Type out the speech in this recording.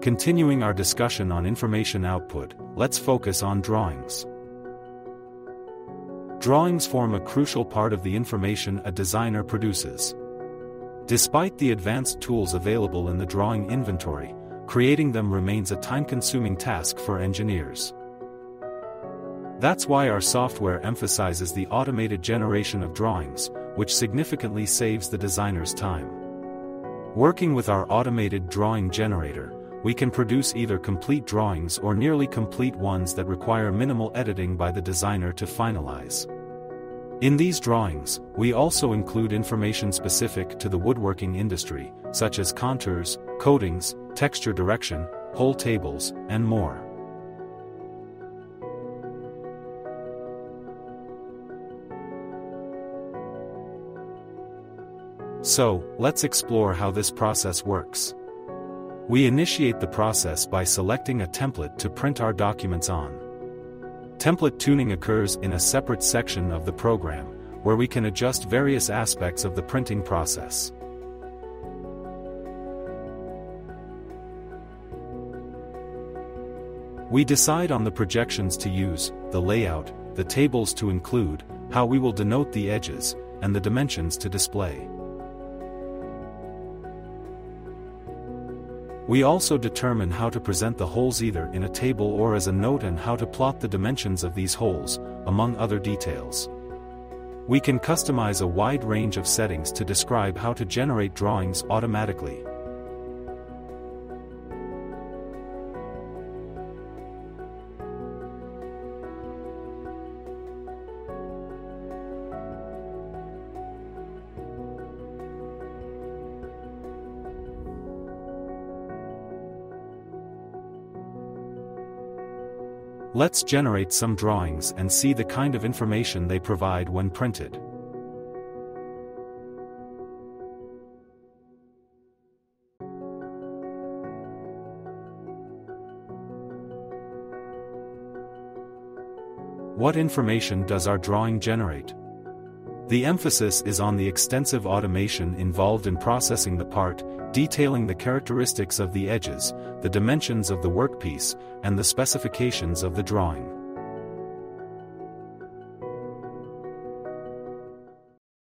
Continuing our discussion on information output, let's focus on drawings. Drawings form a crucial part of the information a designer produces. Despite the advanced tools available in the drawing inventory, creating them remains a time-consuming task for engineers. That's why our software emphasizes the automated generation of drawings, which significantly saves the designer's time. Working with our automated drawing generator, we can produce either complete drawings or nearly complete ones that require minimal editing by the designer to finalize. In these drawings, we also include information specific to the woodworking industry, such as contours, coatings, texture direction, hole tables, and more. So, let's explore how this process works. We initiate the process by selecting a template to print our documents on. Template tuning occurs in a separate section of the program, where we can adjust various aspects of the printing process. We decide on the projections to use, the layout, the tables to include, how we will denote the edges, and the dimensions to display. We also determine how to present the holes either in a table or as a note and how to plot the dimensions of these holes, among other details. We can customize a wide range of settings to describe how to generate drawings automatically. Let's generate some drawings and see the kind of information they provide when printed. What information does our drawing generate? The emphasis is on the extensive automation involved in processing the part, detailing the characteristics of the edges, the dimensions of the workpiece, and the specifications of the drawing.